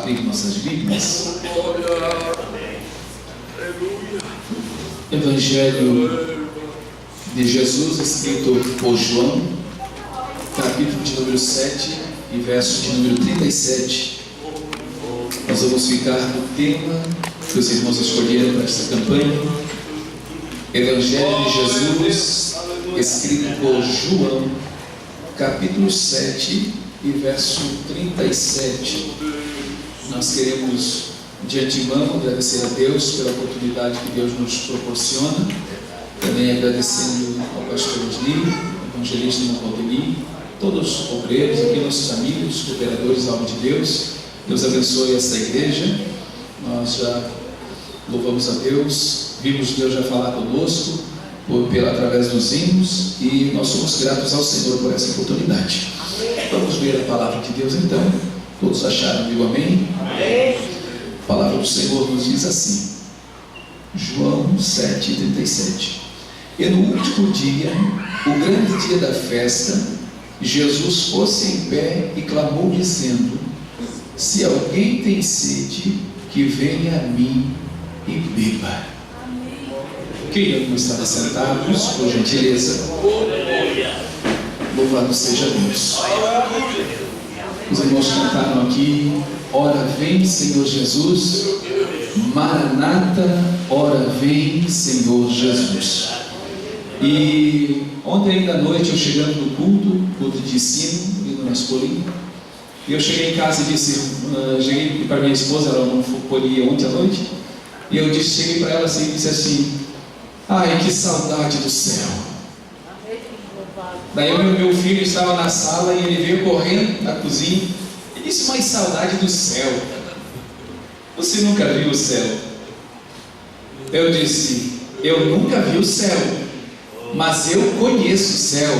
abrir nossas Bíblias. Evangelho de Jesus, escrito por João, capítulo de número 7 e verso de número 37. Nós vamos ficar no tema que os irmãos escolheram para esta campanha. Evangelho de Jesus, escrito por João, capítulo 7 e verso 37. Nós queremos de antemão agradecer a Deus pela oportunidade que Deus nos proporciona, também agradecendo ao pastor Osni, evangelista Montoni, todos os obreiros aqui, nossos amigos, cooperadores da obra de Deus. Deus abençoe esta igreja. Nós já louvamos a Deus, vimos Deus já falar conosco através dos hinos, e nós somos gratos ao Senhor por essa oportunidade. Vamos ver a palavra de Deus então. Todos acharam? Digo amém? Amém. A palavra do Senhor nos diz assim, João 7,37: E no último dia, o grande dia da festa, Jesus pôs-se em pé e clamou dizendo: Se alguém tem sede, que venha a mim e beba. Quem estava sentados, por gentileza. Louvado seja Deus. Os irmãos cantaram aqui: Ora vem, Senhor Jesus. Maranata, ora vem, Senhor Jesus. E ontem ainda à noite, eu chegando no culto de ensino, ali no Naspolim, e eu cheguei em casa e disse, cheguei para minha esposa, ela não podia ontem à noite, e eu cheguei para ela assim, e disse assim: ai, que saudade do céu. Daí o meu filho estava na sala e ele veio correndo na cozinha e disse: mas saudade do céu, você nunca viu o céu? Eu disse: eu nunca vi o céu, mas eu conheço o céu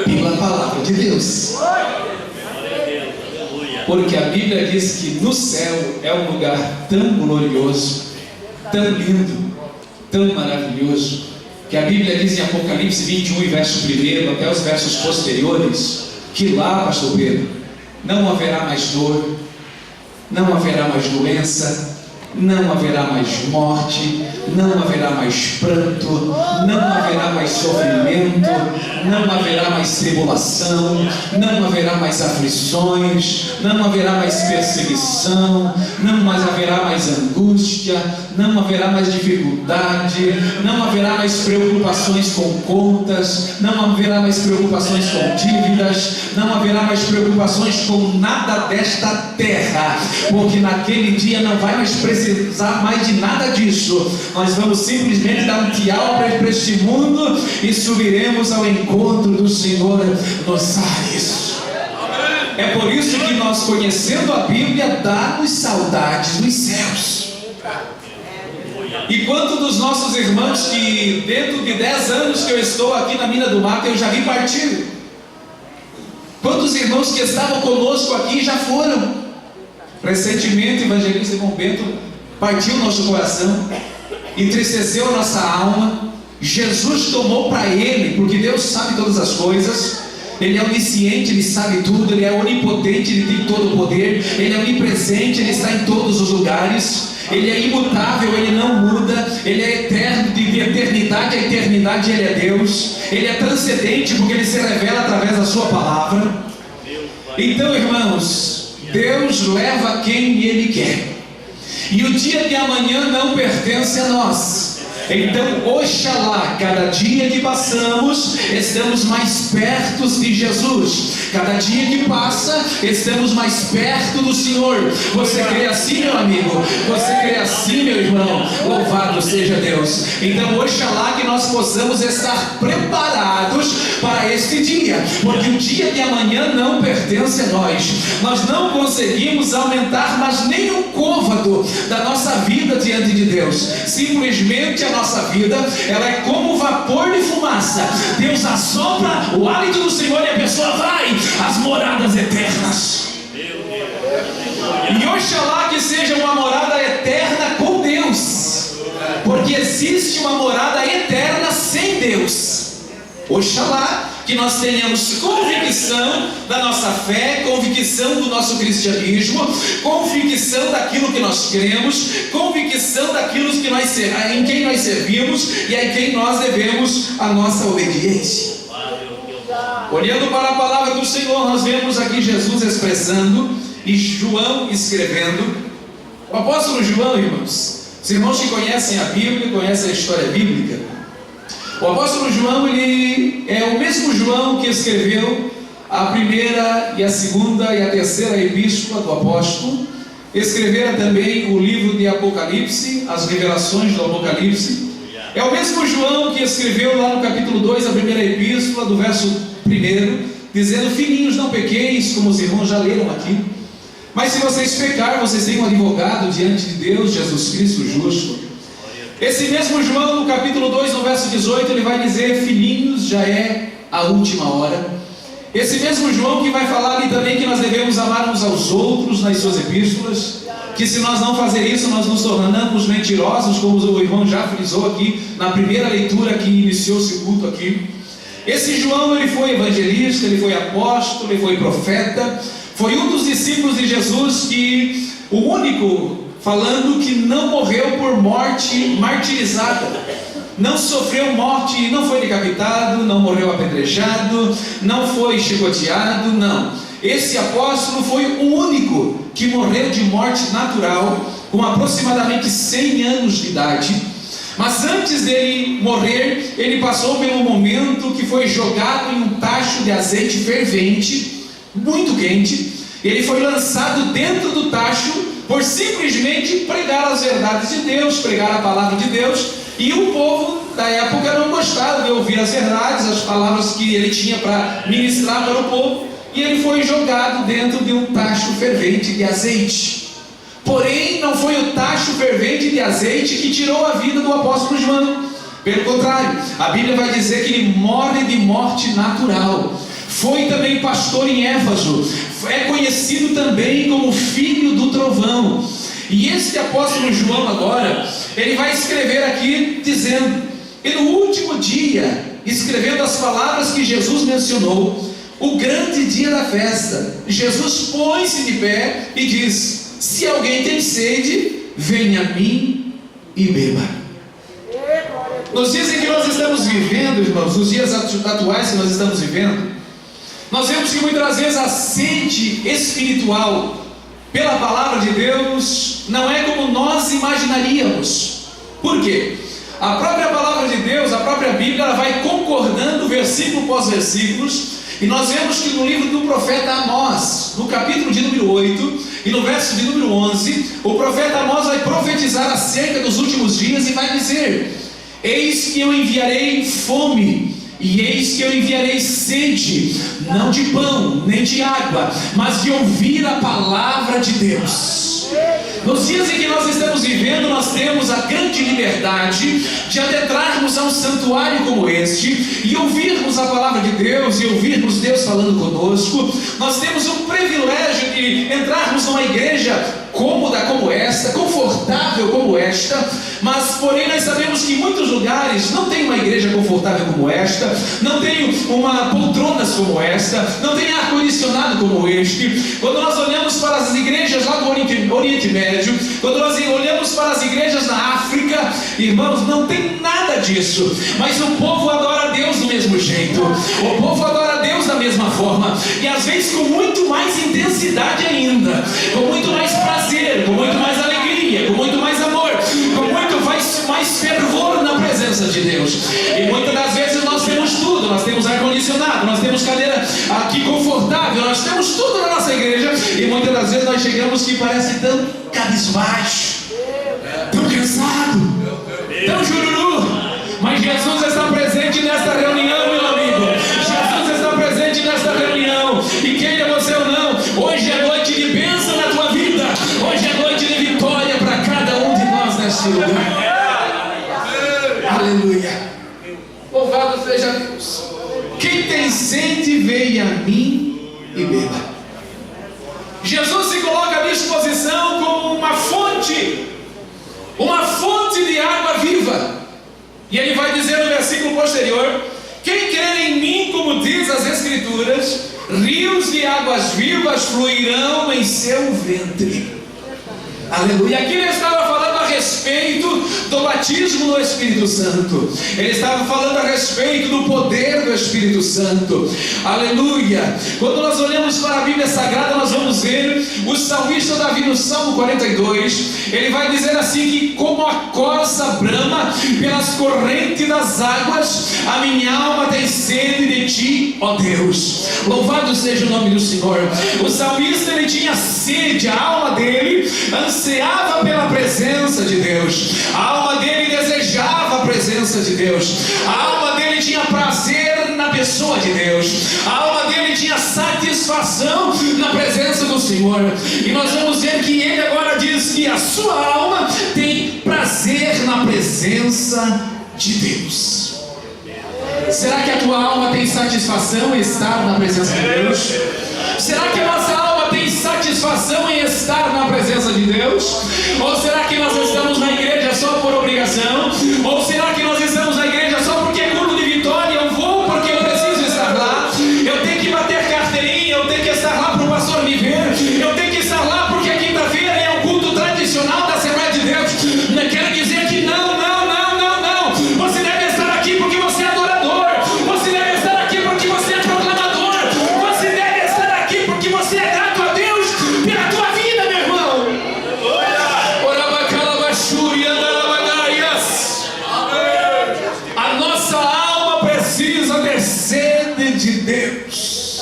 pela palavra de Deus. Porque a Bíblia diz que no céu é um lugar tão glorioso, tão lindo, tão maravilhoso, que a Bíblia diz em Apocalipse 21, verso 1 até os versos posteriores, que lá, pastor Pedro, não haverá mais dor, não haverá mais doença, não haverá mais morte, não haverá mais pranto, não haverá mais sofrimento, não haverá mais tribulação, não haverá mais aflições, não haverá mais perseguição, não haverá mais angústia, não haverá mais dificuldade, não haverá mais preocupações com contas, não haverá mais preocupações com dívidas, não haverá mais preocupações com nada desta terra, porque naquele dia não vai mais precisar mais de nada disso. Nós vamos simplesmente dar um tchau para este mundo e subiremos ao encontro do Senhor nos ares. É por isso que nós, conhecendo a Bíblia, damos saudades dos céus. E quanto dos nossos irmãos que dentro de 10 anos que eu estou aqui na Mina do Mato, eu já vi partir? Quantos irmãos que estavam conosco aqui já foram? Recentemente, o evangelista Irmão Bento partiu o nosso coração, entristeceu a nossa alma. Jesus tomou para ele, porque Deus sabe todas as coisas, Ele é onisciente, Ele sabe tudo, Ele é onipotente, Ele tem todo o poder, Ele é onipresente, Ele está em todos os lugares, Ele é imutável, Ele não muda, Ele é eterno, de eternidade a eternidade Ele é Deus, Ele é transcendente, porque Ele se revela através da sua palavra. Então, irmãos, Deus leva quem Ele quer, e o dia de amanhã não pertence a nós. Então, oxalá, cada dia que passamos, estamos mais perto de Jesus. Cada dia que passa, estamos mais perto do Senhor. Você crê assim, meu amigo? Você crê assim, meu irmão? Louvado seja Deus. Então, oxalá que nós possamos estar preparados para este dia, porque o dia de amanhã não pertence a nós. Nós não conseguimos aumentar mais nem um côvado da nossa vida diante de Deus. Simplesmente a nossa vida, ela é como vapor de fumaça. Deus assopra o hálito do Senhor e a pessoa vai às moradas eternas. E oxalá que seja uma morada eterna com Deus, porque existe uma morada eterna sem Deus. Oxalá que nós tenhamos convicção da nossa fé, convicção do nosso cristianismo, convicção convicção daquilo que nós cremos, convicção daquilo que em quem nós servimos e a quem nós devemos a nossa obediência. Olhando para a palavra do Senhor, nós vemos aqui Jesus expressando e João escrevendo. O apóstolo João, irmãos, os irmãos que conhecem a Bíblia, conhecem a história bíblica, o apóstolo João, ele é o mesmo João que escreveu a primeira e a segunda e a terceira epístola do apóstolo. Escrevera também o livro de Apocalipse, as revelações do Apocalipse. É o mesmo João que escreveu lá no capítulo 2, a primeira epístola, do verso 1, dizendo: filhinhos, não pequeis, como os irmãos já leram aqui. Mas se vocês pecarem, vocês têm um advogado diante de Deus, Jesus Cristo justo. Esse mesmo João, no capítulo 2, no verso 18, ele vai dizer: filhinhos, já é a última hora. Esse mesmo João que vai falar ali também que nós devemos amar uns aos outros nas suas epístolas, que se nós não fazer isso, nós nos tornamos mentirosos, como o irmão já frisou aqui, na primeira leitura que iniciou-se o culto aqui. Esse João, ele foi evangelista, ele foi apóstolo, ele foi profeta, foi um dos discípulos de Jesus que, o único, falando que não morreu por morte martirizada, não sofreu morte, não foi decapitado, não morreu apedrejado, não foi chicoteado, não. Esse apóstolo foi o único que morreu de morte natural, com aproximadamente 100 anos de idade. Mas antes dele morrer, ele passou pelo momento que foi jogado em um tacho de azeite fervente, muito quente. Ele foi lançado dentro do tacho por simplesmente pregar as verdades de Deus, pregar a palavra de Deus. E o povo da época não gostava de ouvir as verdades, as palavras que ele tinha para ministrar para o povo. E ele foi jogado dentro de um tacho fervente de azeite. Porém, não foi o tacho fervente de azeite que tirou a vida do apóstolo João. Pelo contrário, a Bíblia vai dizer que ele morre de morte natural. Foi também pastor em Éfeso, é conhecido também como filho do trovão. E este apóstolo João agora, ele vai escrever aqui dizendo, e no último dia, escrevendo as palavras que Jesus mencionou, o grande dia da festa, Jesus põe-se de pé e diz: se alguém tem sede, venha a mim e beba. Nos dias em que nós estamos vivendo, irmãos, nos dias atuais que nós estamos vivendo, nós vemos que muitas vezes a sede espiritual pela palavra de Deus não é como nós imaginaríamos. Por quê? A própria palavra de Deus, a própria Bíblia, ela vai concordando versículo após versículos. E nós vemos que no livro do profeta Amós, no capítulo de número 8 e no verso de número 11, o profeta Amós vai profetizar acerca dos últimos dias e vai dizer: eis que eu enviarei fome, e eis que eu enviarei sede, não de pão, nem de água, mas de ouvir a palavra de Deus. Nos dias em que nós estamos vivendo, nós temos a grande liberdade de adentrarmos a um santuário como este e ouvirmos a palavra de Deus e ouvirmos Deus falando conosco. Nós temos o privilégio de entrarmos numa igreja cômoda como esta, confortável como esta, mas porém nós sabemos que em muitos lugares não tem uma igreja confortável como esta, não tem uma poltronas como esta, não tem ar-condicionado como este. Quando nós olhamos para as igrejas lá do Oriente Médio, quando nós olhamos para as igrejas na África, irmãos, não tem nada disso, mas o povo adora a Deus do mesmo jeito, o povo adora a Deus da mesma forma, e às vezes com muito mais intensidade ainda, com muito mais prazer, com muito mais alegria, com muito mais amor, com muito mais fervor na presença de Deus. E muitas das vezes nós temos tudo, nós temos ar-condicionado, nós temos cadeira aqui confortável, nós temos tudo na nossa igreja, e muitas das vezes nós chegamos que parece tão cabisbaixo, tão cansado, tão jururu. Mas Jesus está presente nesta reunião, meu amigo. Jesus está presente nesta reunião, e queira você ou não, hoje é noite de bênção na tua vida, hoje é noite de vitória para cada um de nós neste lugar. Aleluia. Louvado seja Deus. Quem tem sede, venha a mim e beba. Jesus se coloca à disposição como uma fonte de água viva. E ele vai dizer no versículo posterior: quem crer em mim, como diz as Escrituras, rios de águas vivas fluirão em seu ventre. Aleluia. Aqui ele estava falando a respeito do batismo no Espírito Santo. Ele estava falando a respeito do poder do Espírito Santo. Aleluia. Quando nós olhamos para a Bíblia Sagrada, nós vamos ver o salmista Davi no Salmo 42. Ele vai dizer assim que como a corça brama pelas correntes das águas, a minha alma tem sede de ti, ó Deus. Louvado seja o nome do Senhor. O salmista, ele tinha sede, a alma dele ansiava pela presença de Deus, a alma dele desejava a presença de Deus, a alma dele tinha prazer na pessoa de Deus, a alma dele tinha satisfação na presença do Senhor. E nós vamos ver que ele agora diz que a sua alma tem prazer na presença de Deus. Será que a tua alma tem satisfação em estar na presença de Deus? Será que a nossa alma tem satisfação em estar na presença de Deus? Ou será que nós estamos na igreja só por obrigação? Ou será que nós estamos na igreja só porque é culto de vitória? Eu vou porque eu preciso estar lá. Eu tenho que bater carteirinha, eu tenho que estar lá para o pastor me ver. Eu tenho que estar lá porque a quinta-feira é um culto tradicional da Assembleia de Deus. Eu quero dizer que não. Você deve estar aqui porque você é adorador. Você deve estar aqui porque você é proclamador. Você deve estar aqui porque você é grato a Deus pela tua vida, meu irmão. A nossa alma precisa ter sede de Deus.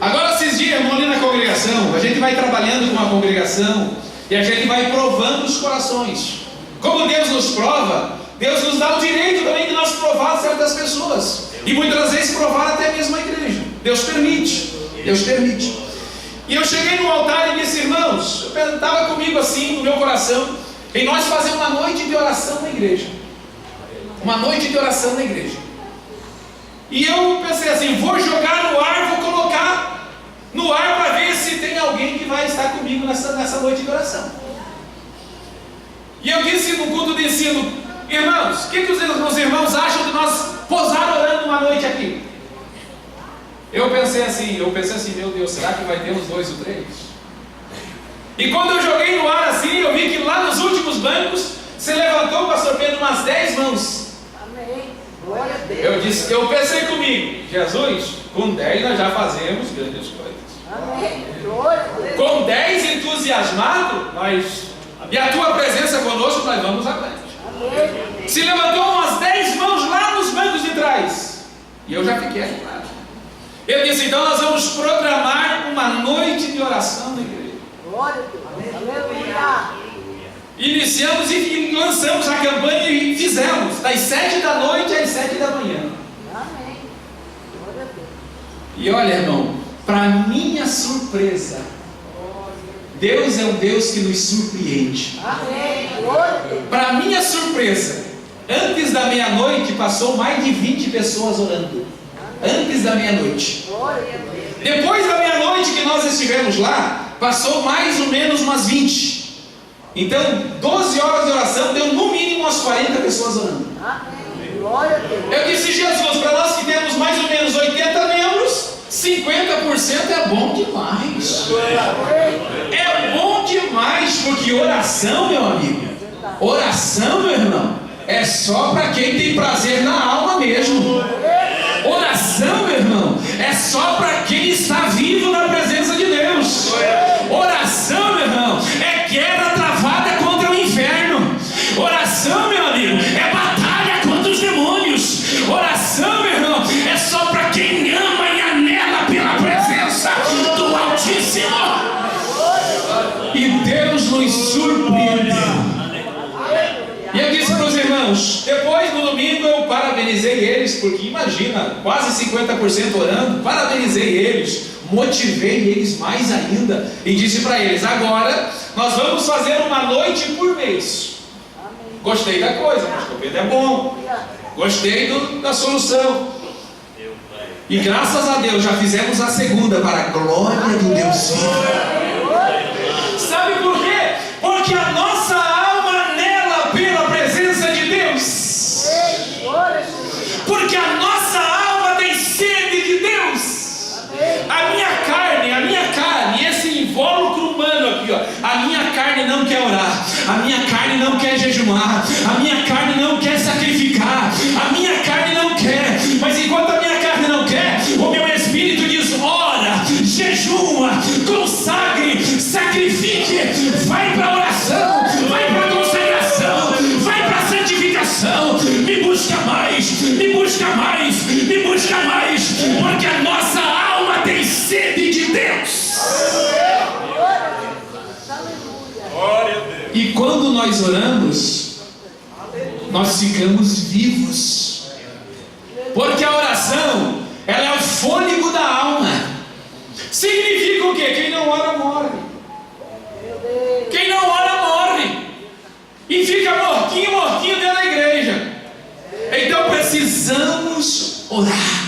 Agora esses dias, irmão, ali na congregação, a gente vai trabalhando com uma congregação e a gente vai provando os corações. Como Deus nos prova, Deus nos dá o direito também de nós provar certas pessoas. E muitas vezes provar até mesmo a igreja. Deus permite. E eu cheguei no altar e disse, irmãos, estava comigo assim no meu coração, em nós fazer uma noite de oração na igreja. Uma noite de oração na igreja. E eu pensei assim, vou jogar no ar, vou colocar no ar para ver se tem alguém que vai estar comigo nessa noite de oração. E eu disse no culto de ensino, irmãos, o que os meus irmãos acham de nós posar orando uma noite aqui? Eu pensei assim, meu Deus, será que vai ter uns 2 ou 3? E quando eu joguei no ar assim, eu vi que lá nos últimos bancos, se levantou o pastor Pedro umas 10 mãos. Amém. Glória a Deus. Eu pensei comigo, Jesus, com 10 nós já fazemos grandes coisas. Amém. Glória a Deus. Com 10 entusiasmados, e a tua presença conosco, nós vamos adiante. Amém. Se levantou umas 10 mãos lá nos bancos de trás. E eu já fiquei animado. Eu disse, então nós vamos programar uma noite de oração na igreja. Glória a Deus. Aleluia. Iniciamos e lançamos a campanha e fizemos, das 7 da noite às 7 da manhã. Amém. Glória a Deus. E olha, irmão, para minha surpresa, Deus é um Deus que nos surpreende. Amém. Glória a Deus. Para minha surpresa, antes da meia-noite passou mais de 20 pessoas orando. Antes da meia-noite. Glória a Deus. Depois da meia-noite que nós estivemos lá, passou mais ou menos umas 20. Então, 12 horas de oração deu no mínimo umas 40 pessoas orando. Amém. Glória a Deus. Eu disse, Jesus, para nós que temos mais ou menos 80 membros, 50% é bom demais. É bom demais, porque oração, meu amigo, oração, meu irmão, é só para quem tem prazer na alma mesmo. Oração, meu irmão, é só para quem está vivo na presença de Deus. Oração, meu irmão, é guerra travada contra o inferno. Oração, meu amigo, é batalha contra os demônios. Oração, meu irmão, é só para quem ama e anela pela presença do Altíssimo. E Deus nos surpreendeu. E eu disse para os irmãos, depois no domingo eu parabenizei eles, porque imagina, quase 50% orando, parabenizei eles, motivei eles mais ainda, e disse para eles, agora nós vamos fazer uma noite por mês. Gostei da coisa, pastor Pedro é bom, gostei da solução. E graças a Deus já fizemos a segunda, para a glória do Deus vivo. Sabe por quê? Porque a nossa alma anela pela presença de Deus. Porque a nossa alma tem sede de Deus. A minha carne, esse invólucro humano, não quer orar, a minha carne não quer jejuar, a minha carne não quer sacrificar, a minha carne não quer. Mas enquanto a minha carne não quer, o meu espírito diz: ora, jejua, consagre, sacrifique, vai para a oração, vai para a consagração, vai para a santificação. Me busca mais, me busca mais, me busca mais, porque a nossa alma tem sede de Deus. E quando nós oramos, nós ficamos vivos, porque a oração, ela é o fôlego da alma. Significa o quê? Quem não ora morre. Quem não ora morre e fica mortinho dentro da igreja. Então precisamos orar.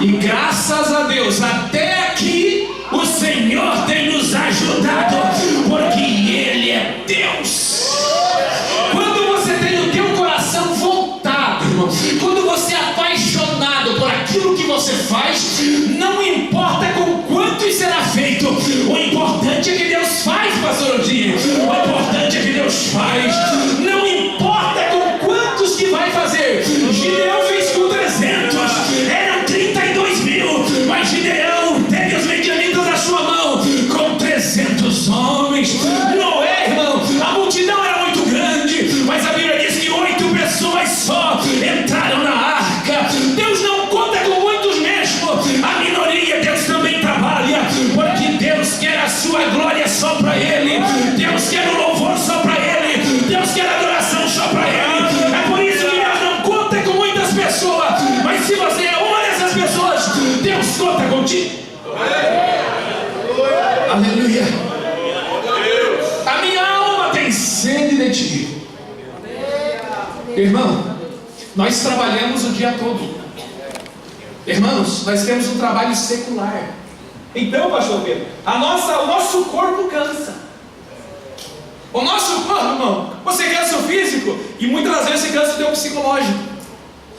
E graças a Deus, até aqui o Senhor tem nos ajudado, porque Ele é Deus. Quando você tem o teu coração voltado, irmão, quando você é apaixonado por aquilo que você faz, não importa com quanto será feito, o importante é que Deus faz, pastor Odinho. O importante é que Deus faz. Não importa com quantos que vai fazer. Gideão fez com 300, eram 32 mil, mas Gideão teve os medianitas na sua mão com 300 homens. Noé, irmão, a multidão era muito grande, mas a Bíblia diz que 8 pessoas só entraram na arca. Deus não conta com muitos mesmo, a minoria Deus também trabalha, porque Deus quer a sua glória só para Ele, Deus quer o louvor só para Ele, Deus quer a adoração só para Ele. É por isso que Deus não conta com muitas pessoas, mas se você é uma dessas pessoas, Deus conta contigo. Aleluia. A minha alma tem sede de ti. Irmão, nós trabalhamos o dia todo. Irmãos, nós temos um trabalho secular. Então, pastor Pedro, o nosso corpo cansa. O nosso corpo, irmão, você cansa o físico e muitas das vezes você cansa o teu psicológico.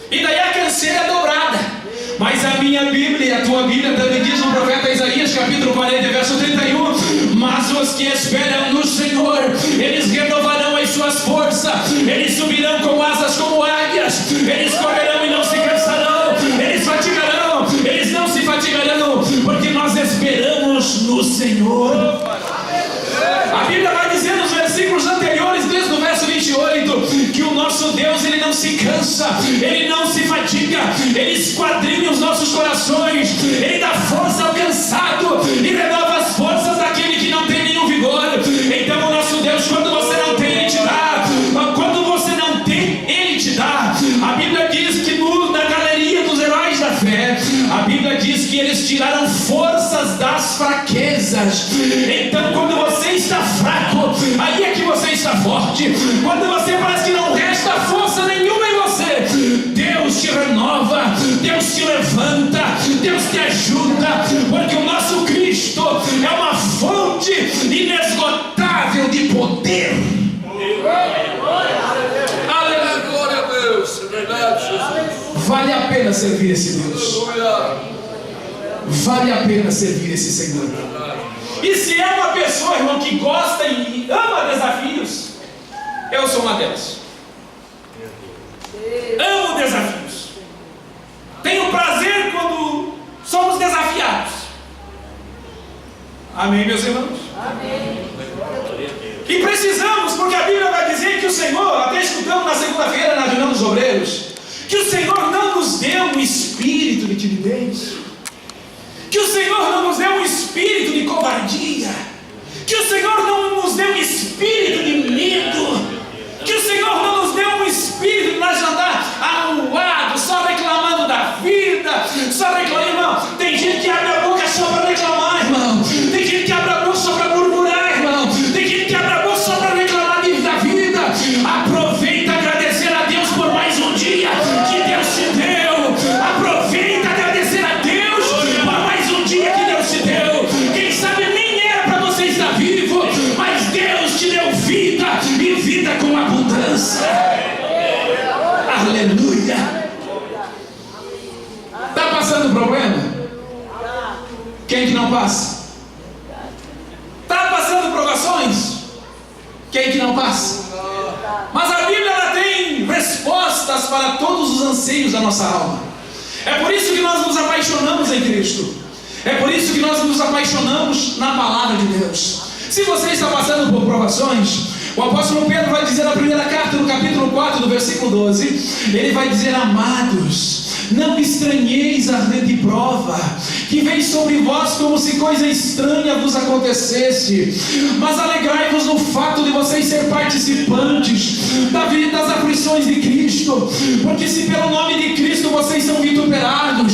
E daí a canseira é dobrada. Mas a minha Bíblia e a tua Bíblia também diz no profeta Isaías, capítulo 40, verso 31: mas os que esperam no Senhor, eles renovarão as suas forças, eles subirão com asas como águias, eles correrão e não se cansarão, eles fatigarão, eles não se fatigarão, porque nós esperamos no Senhor. A Bíblia vai dizer nos versículos anteriores, desde o verso 28, que o nosso Deus, Ele não se cansa, Ele não se fatiga, Ele esquadrinha os nossos corações, Ele dá força ao cansado e renova as forças daquele que não tem nenhum vigor. Então o nosso Deus, quando você não tem, Ele te dá. Quando você não tem, Ele te dá. A Bíblia diz que na galeria dos heróis da fé, a Bíblia diz que eles tiraram forças das fraquezas. Então quando você está fraco, aí é que você está forte. Quando você parece que não resta força nenhuma em você, Deus te renova, Deus te levanta, Deus te ajuda, porque o nosso Cristo é uma fonte inesgotável de poder. Aleluia, glória a Deus, é verdade, Jesus. Vale a pena servir esse Deus. Vale a pena servir esse Senhor. E se é uma pessoa, irmão, que gosta e ama desafios, eu sou uma delas. Amo desafios. Tenho prazer quando somos desafiados. Amém, meus irmãos? Amém. E precisamos, porque a Bíblia vai dizer que o Senhor, até escutamos na segunda-feira na reunião dos obreiros, que o Senhor não nos deu um espírito de timidez, que o Senhor não nos deu um espírito de covardia, que o Senhor não nos deu um espírito de medo, que o Senhor não nos deu um espírito de nós andar amuado, só reclamando da vida, só reclamando, irmão. Tem gente que abre a boca só para reclamar, irmão. Tem gente que abre a boca só para murmurar, irmão. Tem gente que abre a boca só para reclamar da vida. Aproveita agradecer a Deus por mais um dia que Deus te deu. Aproveita agradecer a Deus por mais um dia que Deus te deu. Quem sabe nem era para você estar vivo, mas Deus te deu vida e vida com abundância. Aleluia. Está passando problema? Quem que não passa? Está passando provações? Quem que não passa? Mas a Bíblia ela tem respostas para todos os anseios da nossa alma. É por isso que nós nos apaixonamos em Cristo. É por isso que nós nos apaixonamos na palavra de Deus. Se você está passando por provações, o apóstolo Pedro vai dizer na primeira carta, no capítulo 4, do versículo 12, ele vai dizer: amados, não estranheis a ardente prova que vem sobre vós como se coisa estranha vos acontecesse, mas alegrai-vos no fato de vocês ser participantes das aflições de Cristo, porque se pelo nome de Cristo vocês são vituperados,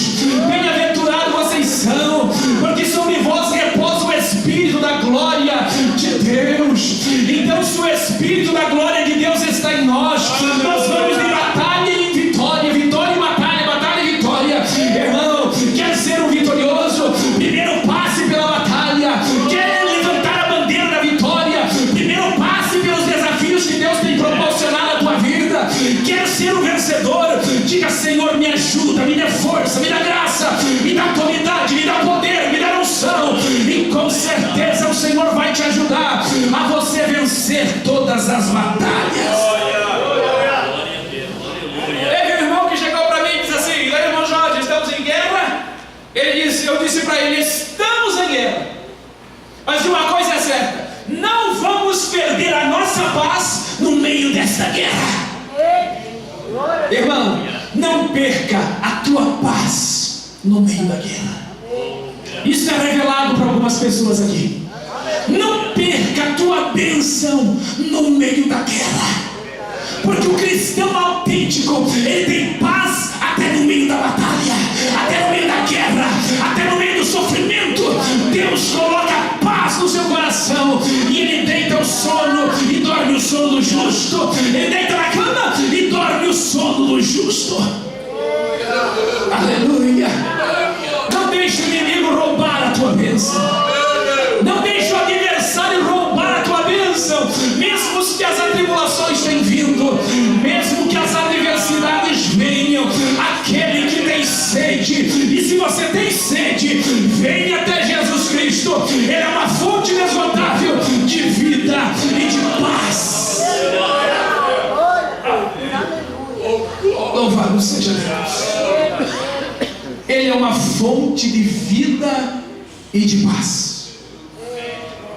bem-aventurados vocês são, porque sobre vós repousa o Espírito da glória de Deus. Então, se o Espírito da glória de Deus está em nós, nós vamos de batalha em vitória, vitória em batalha, batalha em vitória. Irmão, quer ser um vitorioso? Primeiro passe pela batalha. Quer levantar a bandeira da vitória? Primeiro passe pelos desafios que Deus tem proporcionado à tua vida. Quer ser um vencedor? Diga: Senhor, me ajuda, me dê força, me dá graça, me dá autoridade, me dá poder, me dá unção, e com certeza o Senhor vai te ajudar a você vencer todas as batalhas. Teve um irmão que chegou para mim e disse assim: irmão Jorge, estamos em guerra? Eu disse para ele: estamos em guerra, mas uma coisa é certa, não vamos perder a nossa paz no meio desta guerra. Irmão, não perca a tua paz no meio da guerra. Isso é revelado para algumas pessoas aqui. Não perca a tua bênção no meio da guerra, porque o cristão autêntico, ele tem paz até no meio da batalha, até no meio da guerra, até no meio do sofrimento. Deus coloca paz no seu coração, e ele deita o sono e dorme o sono do justo. Ele deita na cama e dorme o sono do justo. Aleluia. Não deixe o inimigo roubar a tua bênção. Não deixe o adversário roubar a tua bênção. Mesmo que as atribulações tenham vindo, mesmo que as adversidades venham, aquele que tem sede, e se você tem sede, venha até Jesus Cristo. Ele é uma fonte inesgotável de vida e de paz. Louvado seja Deus. Ele é uma fonte de vida e de paz.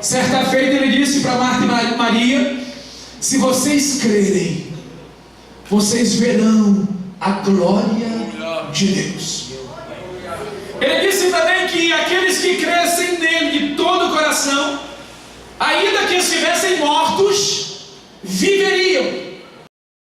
Certa feita ele disse para Marta e Maria: se vocês crerem, vocês verão a glória de Deus. Ele disse também que aqueles que crescem nele de todo o coração, ainda que estivessem mortos, viveriam.